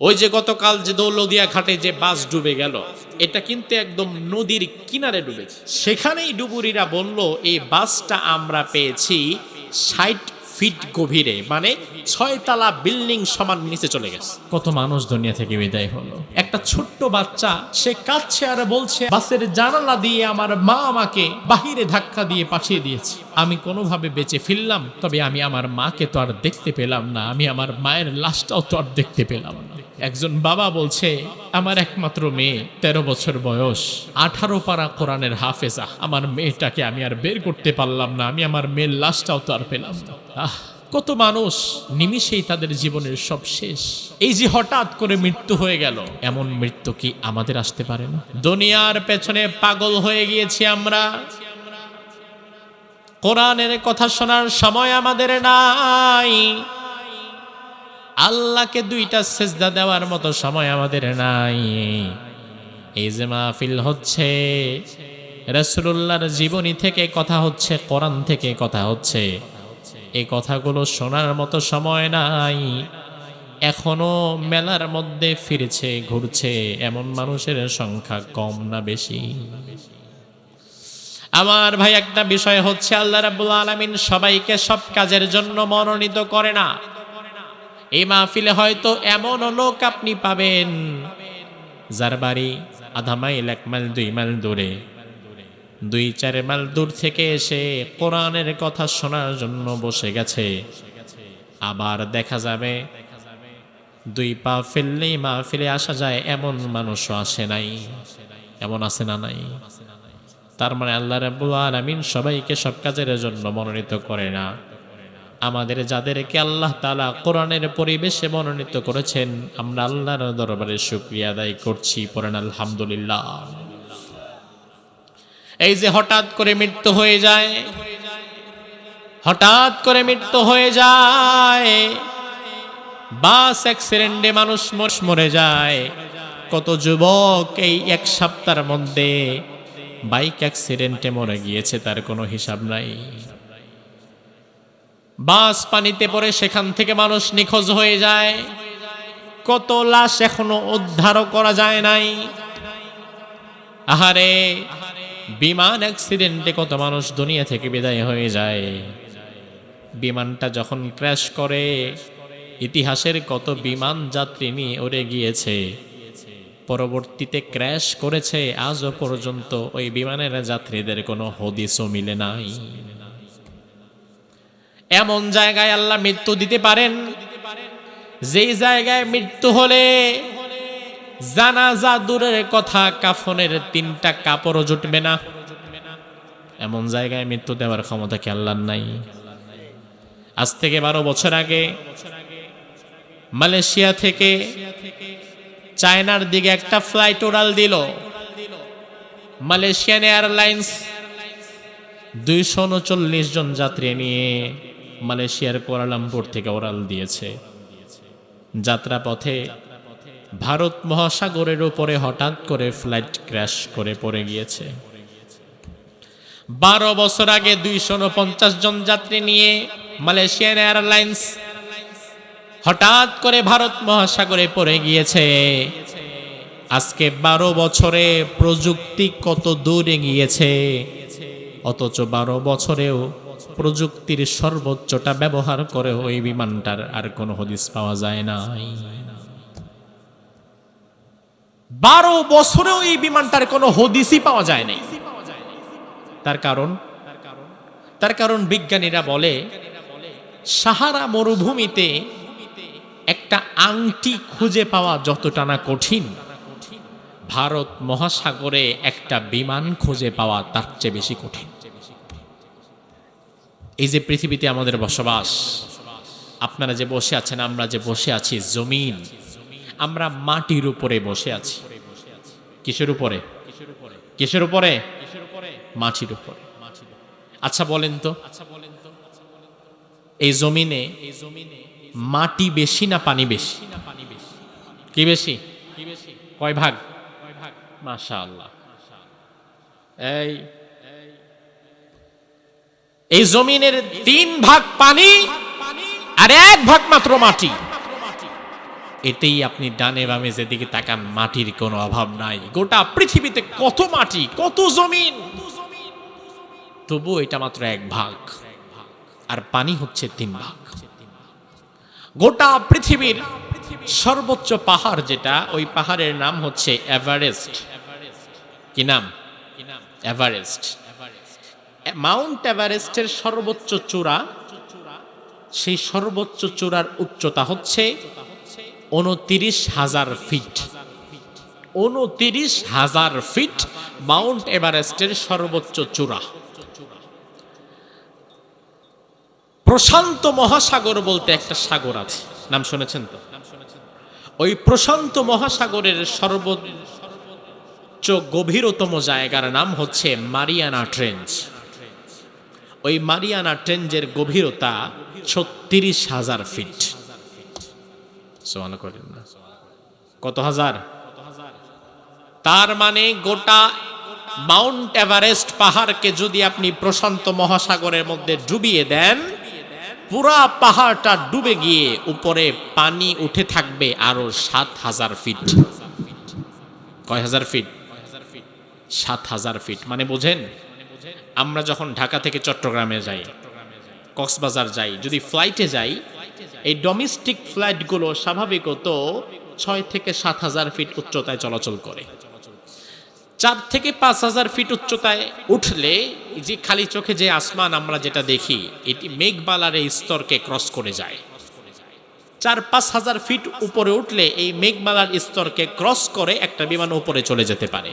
ওই যে গতকাল যে দৌলদিয়া ঘাটে যে বাস ডুবে গেল, এটা কিন্তু একদম নদীর কিনারে ডুবেছে। সেখানেই ডুবুরিরা বলল এই বাসটা আমরা পেয়েছি ৬০ ফিট গভীরে, মানে ৬ তলা বিল্ডিং সমান নিচে চলে গেছে। কত মানুষ দুনিয়া থেকে বিদায় হলো। একটা ছোট্ট বাচ্চা সে কাঁদছে আর বলছে, বাসের জানালা দিয়ে আমার মা আমাকে বাহিরে ধাক্কা দিয়ে পাঠিয়ে দিয়েছে, আমি কোনোভাবে বেঁচে ফিরলাম, তবে আমি আমার মাকে তো আর দেখতে পেলাম না, আমি আমার মায়ের লাশটাও তো আর দেখতে পেলাম না। একজন বাবা বলছে, আমার একমাত্র মেয়ে ১৩ বছর বয়স, 18 পারা কোরআনের হাফেজা, আমার মেয়েটাকে আমি আর বের করতে পারলাম না, আমি আমার মেয়ের লাশটাও তো আর পেলাম না। কত মানুষ নিমিষেই তাদের জীবনের সব শেষ। এই যে হঠাৎ করে মৃত্যু হয়ে গেল, এমন মৃত্যু কি আমাদের আসতে পারে না? দুনিয়ার পেছনে পাগল হয়ে গিয়েছি আমরা, কোরআনের কথা শোনার সময় আমাদের নাই, আল্লাহকে দুইটা সেজদা দেওয়ার মতো সময় আমাদের নাই। এই যে মাহফিল হচ্ছে, রাসূলুল্লাহর জীবনী থেকে কথা হচ্ছে, কোরআন থেকে কথা হচ্ছে, এই কথাগুলো শোনার মতো সময় নাই। এখনো মেলার মধ্যে ফিরেছে, ঘুরছে এমন মানুষের সংখ্যা কম না বেশি? আমার ভাই, একটা বিষয় হচ্ছে, আল্লাহ রাব্বুল আলামিন সবাইকে সব কাজের জন্য মনোনীত করে না। এই মাহফিলে হয়তো এমন লোক আপনি পাবেন যার বাড়ি আধা মাইল, 1 মাইল, 2 মাইল দূরে, 2-4 মাইল দূর থেকে এসে কোরআনের কথা শোনার জন্য বসে গেছে। আবার দেখা যাবে 2 পা ফেললেই মাহফিলে আসা যায় এমন মানুষও আসে নাই। এমন আছে না নাই? তার মানে আল্লাহ রাব্বুল আলামিন সবাইকে সব কাজের জন্য মনোনীত করে না। আমাদের যাদেরকে আল্লাহ তাআলা কোরআনের পরিবেশে মনোনীত করেছেন, আমরা আল্লাহর দরবারে শুকরিয়া আদায় করছি, পড়েন আলহামদুলিল্লাহ। এই যে হঠাৎ করে মৃত্যু হয়ে যায়, হঠাৎ করে মৃত্যু হয়ে যায়, বাস অ্যাক্সিডেন্টে মানুষ মরে যায়। কত যুবক এই 1 সপ্তাহের মধ্যে বাইক অ্যাক্সিডেন্টে মরে গিয়েছে, তার কোনো হিসাব নাই। বাস পানিতে পড়ে সেখান থেকে মানুষ নিখোঁজ হয়ে যায়, কত লাশ এখনো উদ্ধারও করা যায় নাই। আহারে, বিমান অ্যাক্সিডেন্টে কত মানুষ দুনিয়া থেকে বিদায় হয়ে যায়। বিমানটা যখন ক্র্যাশ করে, ইতিহাসের কত বিমান যাত্রী নিয়ে উড়ে গিয়েছে, পরবর্তীতে ক্র্যাশ করেছে, আজও পর্যন্ত ওই বিমানের যাত্রীদের কোনো হদিসও মিলে নাই। এমন জায়গায় আল্লাহ মৃত্যু দিতে পারেন, যেই জায়গায় মৃত্যু হলে জানাজা দূরের কথা, কাফনের 3টা কাপড়ও জুটবে না। এমন জায়গায় মৃত্যু দেওয়ার ক্ষমতা কি আল্লাহর নাই? আজ থেকে 12 বছর আগে মালয়েশিয়া থেকে চায়নার দিকে একটা ফ্লাইট উড়াল দিল। মালয়েশিয়ান এয়ারলাইন্স 239 জন যাত্রী নিয়ে মালয়েশিয়ার কুয়ালালামপুর থেকে উড়াল দিয়েছে। যাত্রা পথে ভারত মহাসাগরের উপরে হঠাৎ করে ফ্লাইট ক্র্যাশ করে পড়ে গিয়েছে। 12 বছর আগে 249 জন যাত্রী নিয়ে মালয়েশিয়ান এয়ারলাইন্স হঠাৎ করে ভারত মহাসাগরে পড়ে গিয়েছে। আজকে 12 বছরে প্রযুক্তি কত দূরে গিয়েছে, অথচ 12 বছরেও প্রযুক্তির সর্বোচ্চটা ব্যবহার করে ওই বিমানটার আর কোনো হদিস পাওয়া যায় না। 12 বছরেও এই বিমানটার কোনো হদিসই পাওয়া যায় নাই। তার কারণ বিজ্ঞানীরা বলে, সাহারা মরুভূমিতে একটা আংটি খুঁজে পাওয়া যতটা না কঠিন, ভারত মহাসাগরে একটা বিমান খুঁজে পাওয়া তার চেয়ে বেশি কঠিন। এই যে পৃথিবীতে আমাদের বসবাস, আপনারা যে বসে আছেন, আমরা যে বসে আছি, জমিন, আমরা মাটির উপরে বসে আছি। কিসের উপরে? কিসের উপরে? মাটির উপরে। আচ্ছা বলেন তো, এই জমিনে মাটি বেশি না পানি বেশি? কি বেশি? কয় ভাগ? মাশাআল্লাহ। এই জমিনের 3 ভাগ পানি আর 1 ভাগ মাত্র মাটি। এতেই আপনি ডানে বামে যেদিকে তাকান মাটির কোনো অভাব নাই। গোটা পৃথিবীতে কত মাটি, কত জমিন, তবু এটা মাত্র 1 ভাগ, আর পানি হচ্ছে 3 ভাগ। গোটা পৃথিবীর সর্বোচ্চ পাহাড় যেটা, ওই পাহাড়ের নাম হচ্ছে এভারেস্ট। কি নাম? এভারেস্ট। মাউন্ট এভারেস্টের সর্বোচ্চ চূড়া, সেই সর্বোচ্চ চূড়ার উচ্চতা হচ্ছে 29,000 ফিট। 29,000 ফিট মাউন্ট এভারেস্টের সর্বোচ্চ চূড়া। প্রশান্ত মহাসাগর বলতে একটা সাগর আছে, নাম শুনেছেন তো? ওই প্রশান্ত মহাসাগরের সর্বোচ্চ গভীরতম জায়গার নাম হচ্ছে মারিয়ানা ট্রেঞ্চ। ওই মারিয়ানা ট্রেঞ্চের গভীরতা 36,000 ফিট। করেন না, কত হাজার? তার মানে গোটা মাউন্ট এভারেস্ট পাহাড়কে যদি আপনি প্রশান্ত মহাসাগরের মধ্যে ডুবিয়ে দেন, পুরা পাহাড়টা ডুবে গিয়ে উপরে পানি উঠে থাকবে আরো 7,000 ফিট। কয় হাজার ফিট? 7,000 ফিট। মানে বোঝেন, আমরা যখন ঢাকা থেকে চট্টগ্রামে যাই, কক্সবাজার যাই, যদি ফ্লাইটে যাই, এই ডোমেস্টিক ফ্লাইটগুলো স্বাভাবিকত 6 থেকে 7,000 ফিট উচ্চতায় চলাচল করে। 4 থেকে 5,000 ফিট উচ্চতায় উঠলে যে খালি চোখে যে আসমান আমরা যেটা দেখি, এটি মেঘমালার এই স্তরকে ক্রস করে যায়। 4-5 হাজার ফিট উপরে উঠলে এই মেঘমালার স্তরকে ক্রস করে একটা বিমান উপরে চলে যেতে পারে।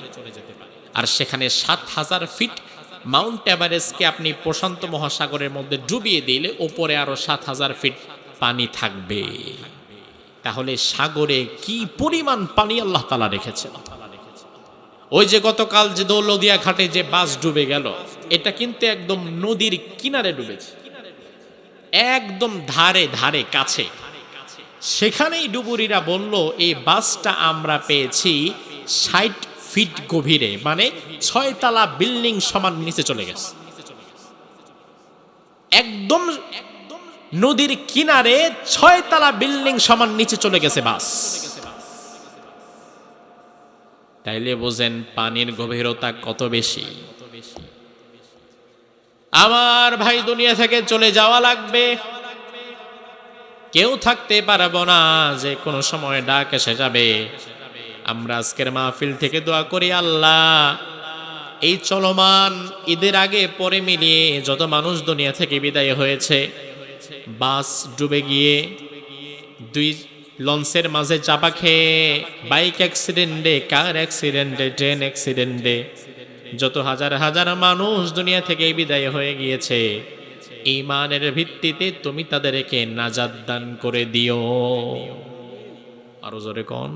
আর সেখানে 7,000 ফিট মাউন্ট এভারেস্টকে আপনি প্রশান্ত মহাসাগরের মধ্যে ডুবিয়ে দিলে উপরে আরো 7,000 ফিট পানি থাকবে। তাহলে সাগরে কি পরিমাণ পানি আল্লাহ তাআলা রেখেছেন। ওই যে গতকাল যে দৌলতদিয়া ঘাটে যে বাস ডুবে গেল, এটা কিন্তু একদম নদীর কিনারে ডুবেছে, একদম ধারে ধারে কাছে। সেখানেই ডুবুরিরা বলল এই বাসটা আমরা পেয়েছি 60 ফিট গভীরে, মানে 6 তলা বিল্ডিং সমান নিচে চলে গেছে। একদম নদীর কিনারে 6 তলা বিল্ডিং সমান নিচে চলে গেছে বাস। তাইলে বোঝেন পানির গভীরতা কত বেশি। আমার ভাই, দুনিয়া থেকে চলে যাওয়া লাগবে, কেউ থাকতে পারবো না, যে কোনো সময় ডাক এসে যাবে। আমরা আজকের মাহফিল থেকে দোয়া করি, আল্লাহ এই চলমান ঈদের আগে পরে মিলিয়ে যত মানুষ দুনিয়া থেকে বিদায় হয়েছে, বাস ডুবে গিয়ে, 2 লঞ্চের মাঝে চাপা খেয়ে, বাইক অ্যাক্সিডেন্টে, কার অ্যাক্সিডেন্টে, ট্রেন অ্যাক্সিডেন্টে যত হাজার হাজার মানুষ দুনিয়া থেকে বিদায় হয়ে গিয়েছে, ঈমানের ভিত্তিতে তুমি তাদেরকে নাজাত দান করে দিও। আরো জোরে কোন